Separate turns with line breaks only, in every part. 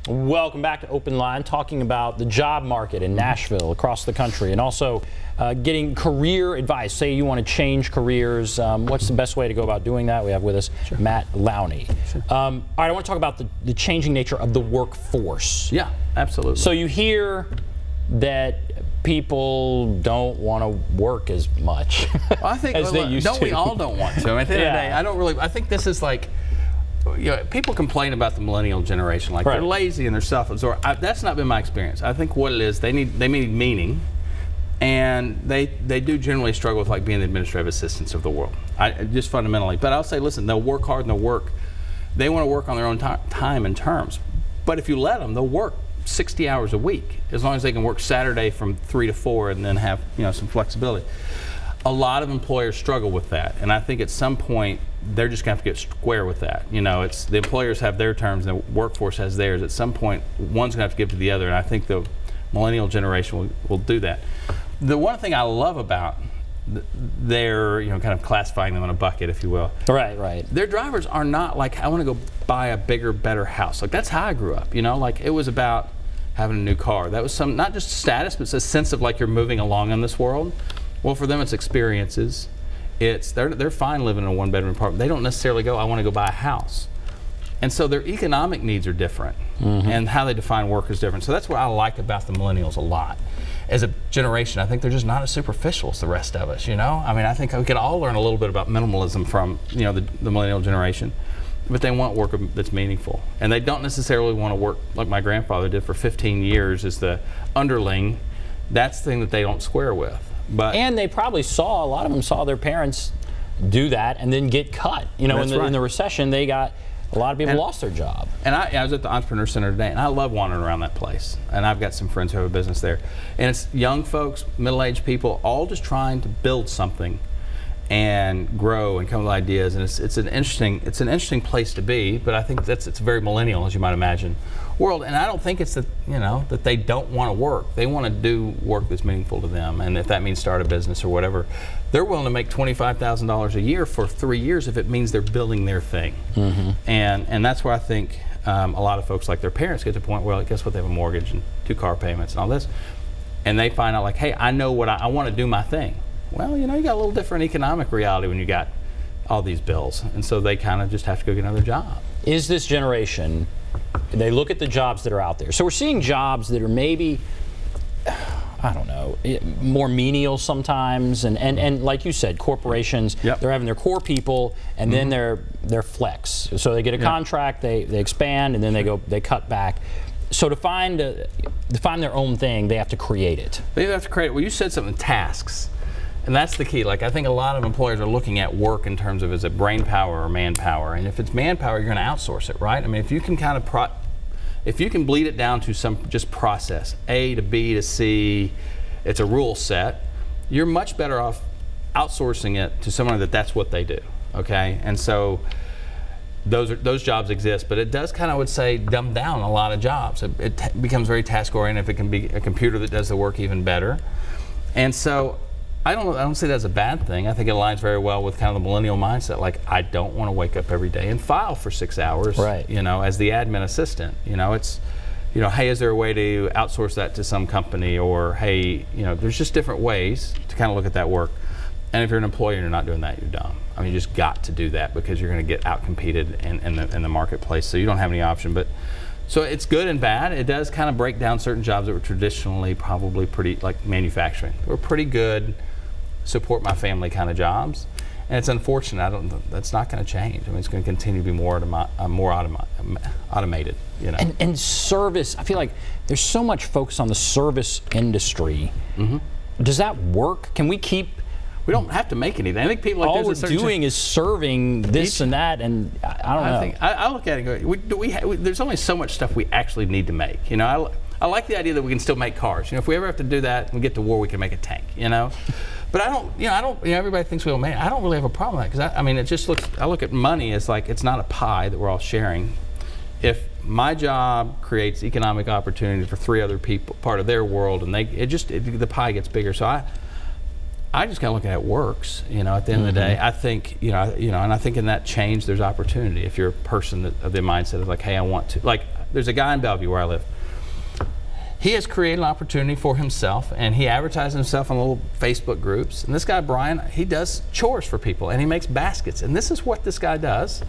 Welcome back to OpenLine, talking about the job market in Nashville, across the country, and also getting career advice. Say you want to change careers, what's the best way to go about doing that? We have with us Matt Lowney. All right, I want to talk about the changing nature of the workforce.
Yeah, absolutely.
So you hear that people don't want to work as much
I think,
as they used to.
Don't we all don't want to? At the end of the day, I don't really. I think this is like, people complain about the millennial generation, like they're lazy and they're self-absorbed. That's not been my experience. I think what it is, they need meaning, and they do generally struggle with like being the administrative assistants of the world. Just fundamentally. But I'll say, listen, they'll work hard and they'll work. They want to work on their own time and terms. But if you let them, they'll work 60 hours a week, as long as they can work Saturday from 3 to 4 and then have some flexibility. A lot of employers struggle with that, and I think at some point they're just going to have to get square with that. It's the employers have their terms and the workforce has theirs. At some point, one's going to have to give to the other, and I think the millennial generation will do that. The one thing I love about their, kind of classifying them in a bucket, if you will.
Right.
Their drivers are not like, I want to go buy a bigger, better house. Like, that's how I grew up. Like, it was about having a new car. That was not just status, but it's a sense of like you're moving along in this world. Well, for them, it's experiences. They're fine living in a one-bedroom apartment. They don't necessarily go, I want to go buy a house. And so their economic needs are different, and how they define work is different. So that's what I like about the millennials a lot. As a generation, I think they're just not as superficial as the rest of us. I mean, I think we could all learn a little bit about minimalism from the millennial generation, but they want work that's meaningful, and they don't necessarily want to work like my grandfather did for 15 years as the underling. That's the thing that they don't square with.
And they probably a lot of them saw their parents do that and then get cut. In the recession, a lot of people lost their job. And
I was at the Entrepreneur Center today, and I love wandering around that place. And I've got some friends who have a business there. And it's young folks, middle-aged people, all just trying to build something and grow and come up with ideas. And it's an interesting place to be. But I think it's very millennial, as you might imagine, world. And I don't think it's that that they don't want to work. They want to do work that's meaningful to them. And if that means start a business or whatever, they're willing to make $25,000 a year for 3 years if it means they're building their thing. And that's where I think a lot of folks, like their parents, get to the point where, guess what, they have a mortgage and 2 car payments and all this, and they find out like, hey, I know what I want to do my thing. Well, you got a little different economic reality when you got all these bills, and so they kind of just have to go get another job.
Is this generation, they look at the jobs that are out there. So we're seeing jobs that are maybe, I don't know, more menial sometimes, and like you said, corporations, they're having their core people, and then they're flex. So they get a contract, they expand, and then they cut back. So to find their own thing, they have to create it.
They have to create it. Well, you said something, tasks. And that's the key. Like, I think a lot of employers are looking at work in terms of, is it brain power or manpower? And if it's manpower, you're going to outsource it, right? I mean, if you can kind of if you can bleed it down to some just process, A to B to C, it's a rule set, you're much better off outsourcing it to someone that's what they do, okay? And so those jobs exist, but it does kind of, I would say, dumb down a lot of jobs. It becomes very task-oriented if it can be a computer that does the work even better. And so I don't say that's a bad thing. I think it aligns very well with kind of the millennial mindset. Like, I don't want to wake up every day and file for 6 hours, as the admin assistant. It's, hey, is there a way to outsource that to some company? Or, hey, there's just different ways to kind of look at that work. And if you're an employer and you're not doing that, you're dumb. I mean, you just got to do that because you're going to get out-competed in the marketplace. So you don't have any option. But so it's good and bad. It does kind of break down certain jobs that were traditionally probably pretty, like manufacturing. They were pretty good, support my family kind of jobs, and it's unfortunate. That's not going to change. I mean, it's going to continue to be more automated.
And service. I feel like there's so much focus on the service industry. Does that work? Can we keep?
We don't have to make anything. I think people like
all we're doing is serving this and that, and I don't know.
I look at it and go, there's only so much stuff we actually need to make. I like the idea that we can still make cars. If we ever have to do that, and we get to war, we can make a tank. But I don't. Everybody thinks we'll make it. I don't really have a problem with that, because I mean, it just looks. I look at money as like it's not a pie that we're all sharing. If my job creates economic opportunity for 3 other people, part of their world, and the pie gets bigger. So I just kind of look at it works. At the end of the day, I think and I think in that change there's opportunity. If you're a person of the mindset of like, hey, I want to, like, there's a guy in Bellevue where I live. He has created an opportunity for himself, and he advertises himself on little Facebook groups. And this guy, Brian, he does chores for people, and he makes baskets. And this is what this guy does.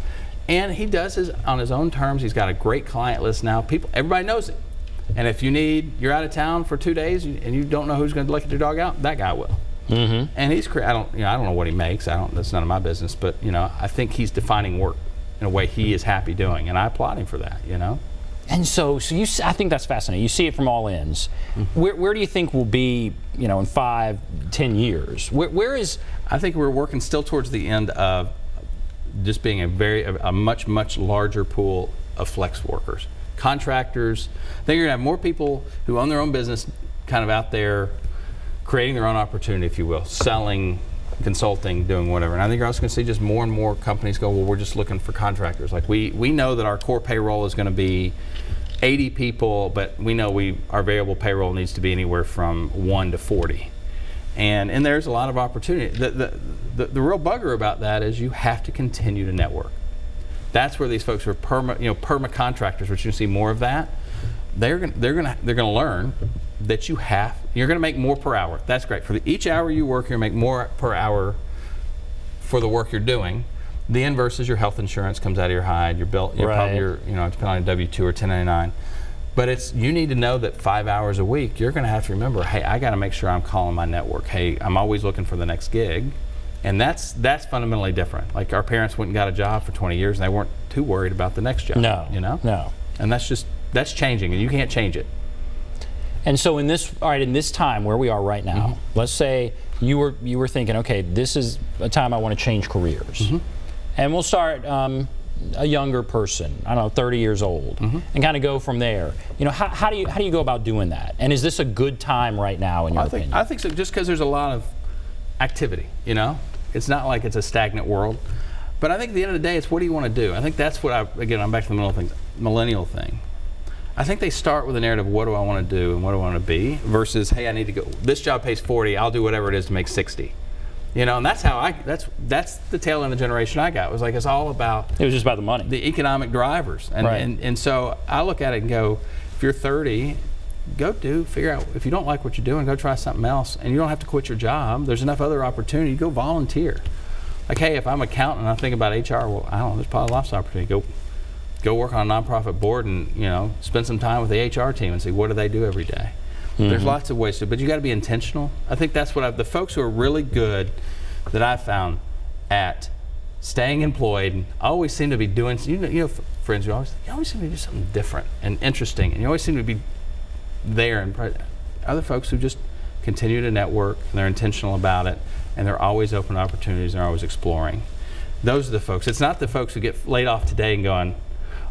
And he does his on his own terms. He's got a great client list now. Everybody knows it. And if you're out of town for 2 days and you don't know who's going to let your dog out, that guy will. Mm-hmm. And I don't know what he makes. That's none of my business. But I think he's defining work in a way he is happy doing, and I applaud him for that.
And so I think that's fascinating. You see it from all ends. Mm-hmm. Where do you think we'll be, in 5, 10 years? Where is?
I think we're working still towards the end of just being a much, much larger pool of flex workers. Contractors. I think you're going to have more people who own their own business kind of out there creating their own opportunity, if you will, selling, consulting, doing whatever. And I think you're also going to see just more and more companies go, well, we're just looking for contractors. Like we know that our core payroll is going to be 80 people, but we know our variable payroll needs to be anywhere from 1 to 40. And there's a lot of opportunity. The real bugger about that is you have to continue to network. That's where these folks are perma contractors, which you see more of that. They're gonna learn that you're gonna make more per hour. That's great. For each hour you work, you're gonna make more per hour for the work you're doing. The inverse is your health insurance comes out of your hide. Your bill, probably depending on a W-2 or 1099. But you need to know that 5 hours a week, you're going to have to remember, hey, I got to make sure I'm calling my network. Hey, I'm always looking for the next gig. And that's fundamentally different. Like our parents went and got a job for 20 years and they weren't too worried about the next job.
No.
And that's changing, and you can't change it.
And so in this time where we are right now, mm-hmm. let's say you were thinking, okay, this is a time I want to change careers. Mm-hmm. And we'll start a younger person, I don't know, 30 years old, mm-hmm. and kind of go from there. How do you go about doing that? And is this a good time right now in your opinion?
I think so, just because there's a lot of activity. It's not like it's a stagnant world. But I think at the end of the day, it's what do you want to do? I think that's what I'm back to the millennial thing. I think they start with a narrative, what do I want to do and what do I want to be, versus, hey, I need to go, this job pays 40, I'll do whatever it is to make 60. And that's how that's the tail end of the generation I got. It was like, it's all about.
It was just about the money.
The economic drivers. And so I look at it and go, if you're 30, figure out, if you don't like what you're doing, go try something else. And you don't have to quit your job. There's enough other opportunity. Go volunteer. Like, hey, if I'm an accountant and I think about HR, well, I don't know, there's probably lots of opportunity. Go work on a nonprofit board and, spend some time with the HR team and see what do they do every day. Mm-hmm. There's lots of ways to, but you got to be intentional. I think that's what the folks who are really good that I've found at staying employed always seem to be doing, friends, you always seem to do something different and interesting, and you always seem to be there. And other folks who just continue to network, and they're intentional about it, and they're always open to opportunities, and they're always exploring. Those are the folks. It's not the folks who get laid off today and going,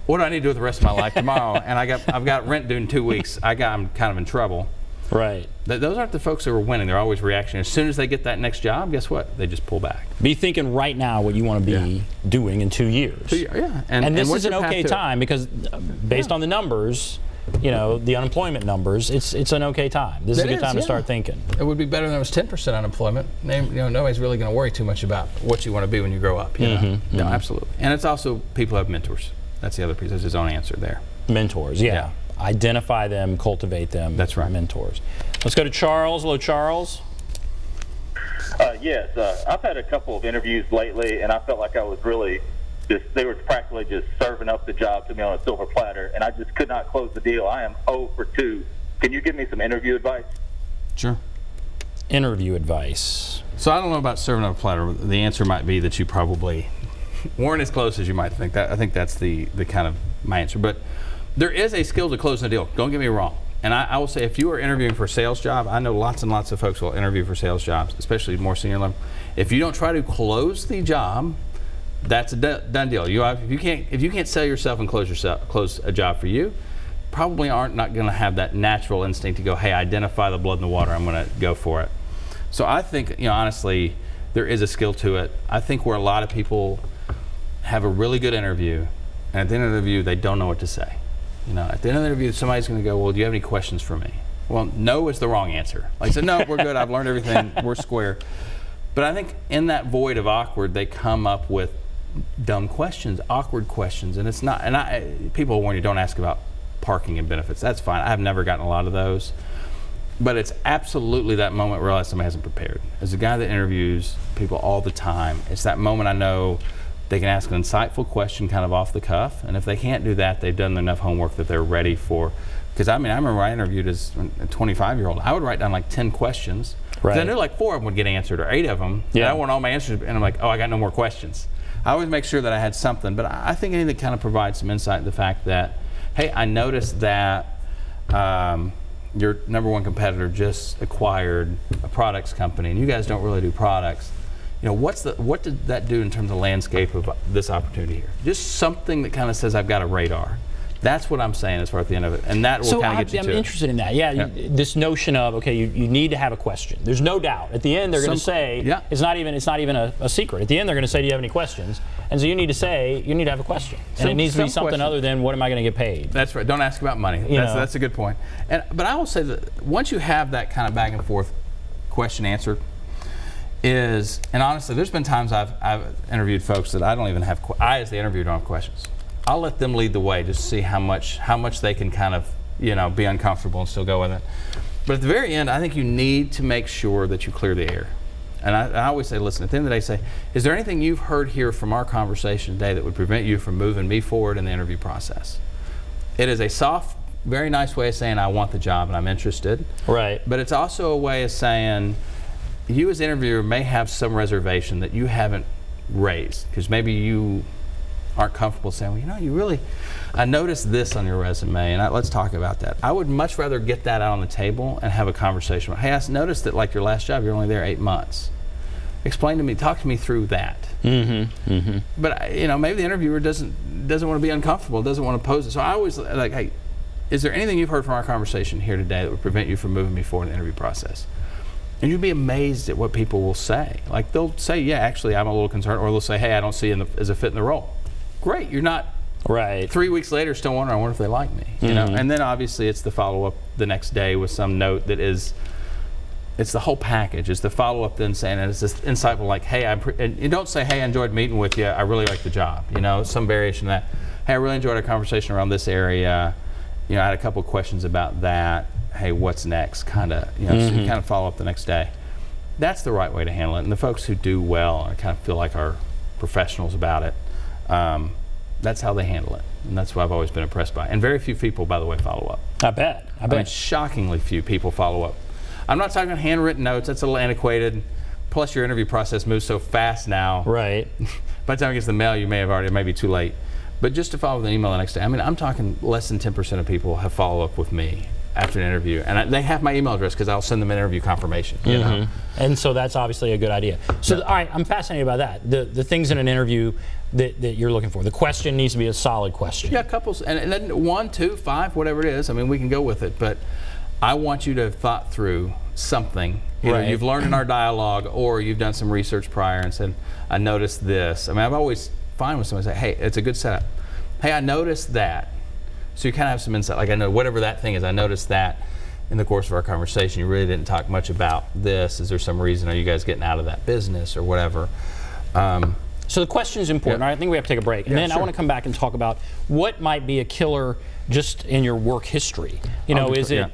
what do I need to do with the rest of my life tomorrow? And I've got rent due in 2 weeks. I'm kind of in trouble.
Right.
Those aren't the folks who are winning. They're always reacting. As soon as they get that next job, guess what? They just pull back.
Be thinking right now what you want to be doing in 2 years.
2 years, yeah.
And this is an okay time because based on the numbers, the unemployment numbers, it's an okay time. This is a good time to start thinking.
It would be better than it was 10% unemployment. Nobody's really going to worry too much about what you want to be when you grow up.
Mm-hmm.
No, absolutely. And it's also people have mentors. That's the other piece. That's his own answer there.
Mentors, yeah. Identify them, cultivate them.
That's right.
Mentors. Let's go to Charles. Hello, Charles.
Yes, I've had a couple of interviews lately, and I felt like I was really they were practically just serving up the job to me on a silver platter, and I just could not close the deal. I am 0 for 2. Can you give me some interview advice?
Sure.
Interview advice.
So I don't know about serving up a platter. The answer might be that you probably weren't as close as you might think. I think that's the kind of my answer. But there is a skill to closing a deal. Don't get me wrong. And I will say, if you are interviewing for a sales job, I know lots and lots of folks will interview for sales jobs, especially more senior level. If you don't try to close the job, that's a done deal. If you can't sell yourself and close a job for you, probably not going to have that natural instinct to go, hey, identify the blood in the water. I'm going to go for it. So I think, honestly, there is a skill to it. I think where a lot of people have a really good interview, and at the end of the interview, they don't know what to say. At the end of the interview, somebody's going to go, well, do you have any questions for me? Well, no is the wrong answer. Like I said, no, we're good. I've learned everything. We're square. But I think in that void of awkward, they come up with dumb questions, awkward questions, and it's not. And people warn you, don't ask about parking and benefits. That's fine. I've never gotten a lot of those. But it's absolutely that moment where I realize somebody hasn't prepared. As a guy that interviews people all the time, it's that moment I know they can ask an insightful question kind of off the cuff, and if they can't do that, they've done enough homework that they're ready for. Because I mean, I remember I interviewed as a 25-year-old. I would write down like 10 questions. Right. I knew like 4 of them would get answered, or 8 of them. Yeah. And I want all my answers, and I'm like, oh, I got no more questions. I always make sure that I had something, but I think anything that kind of provides some insight into the fact that, hey, I noticed that your #1 competitor just acquired a products company, and you guys don't really do products. You know, what did that do in terms of landscape of this opportunity here? Just something that kind of says I've got a radar. That's what I'm saying as far as the end of it, and that will kind of get you to it. So I'm interested
in that. Yeah, this notion of, okay, you need to have a question. There's no doubt. At the end, they're going to say, it's not even a secret. At the end, they're going to say, do you have any questions? And so you need to say, you need to have a question. And it needs to be something other than, what am I going to get paid?
That's right. Don't ask about money. That's a good point. But I will say that once you have that kind of back and forth question answer, and honestly, there's been times I've interviewed folks that I don't even have, I as the interviewer don't have questions. I'll let them lead the way just to see how much they can kind of, be uncomfortable and still go with it. But at the very end, I think you need to make sure that you clear the air. And I always say, listen, at the end of the day, say, is there anything you've heard here from our conversation today that would prevent you from moving me forward in the interview process? It is a soft, very nice way of saying I want the job and I'm interested.
Right.
But it's also a way of saying you as interviewer may have some reservation that you haven't raised, because maybe you aren't comfortable saying, well, I noticed this on your resume, and let's talk about that. I would much rather get that out on the table and have a conversation. Hey, I noticed that like your last job, you're only there 8 months. Explain to me, talk to me through that. But maybe the interviewer doesn't want to be uncomfortable, doesn't want to pose it. So I always like, hey, is there anything you've heard from our conversation here today that would prevent you from moving me forward in the interview process? And you'd be amazed at what people will say. Like they'll say, yeah, actually, I'm a little concerned, or they'll say, hey, I don't see you as a fit in the role. Great, you're not. Right. 3 weeks later, still wondering, I wonder if they like me. You know, and then obviously it's the follow-up the next day with some note that is. It's the whole package. It's the follow-up then saying, and it's this insightful, like, hey, and you don't say, hey, I enjoyed meeting with you. I really like the job. Some variation of that. Hey, I really enjoyed our conversation around this area. I had a couple of questions about that. Hey, what's next? Kind of, so you kind of follow up the next day. That's the right way to handle it. And the folks who do well, I kind of feel like are professionals about it. That's how they handle it, and that's what I've always been impressed by. And very few people, by the way, follow up.
I bet.
I mean, shockingly few people follow up. I'm not talking handwritten notes. That's a little antiquated. Plus, your interview process moves so fast now.
Right.
By the time it gets the mail, you may have already, it may be too late. But just to follow with an email the next day, I mean, I'm talking less than 10% of people have follow up with me after an interview, and they have my email address because I'll send them an interview confirmation.
And so that's obviously a good idea. So all right, I'm fascinated by that. The things in an interview that you're looking for. The question needs to be a solid question.
Yeah, couples, and then 1, 2, 5, whatever it is. I mean, we can go with it, but I want you to have thought through something. Either you've learned in our dialogue, or you've done some research prior and said, I noticed this. I mean, I've always fine with somebody say, hey, it's a good setup. Hey, I noticed that. So you kind of have some insight, like I know whatever that thing is, I noticed that in the course of our conversation, you really didn't talk much about this. Is there some reason? Are you guys getting out of that business or whatever?
So the question is important. I think we have to take a break. And then I want to come back and talk about what might be a killer just in your work history. Is it,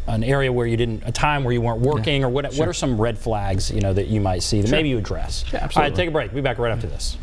an area where you didn't, a time where you weren't working, or what are some red flags, that you might see that maybe you address?
Yeah, absolutely.
All right, take a break. We'll be back right after this.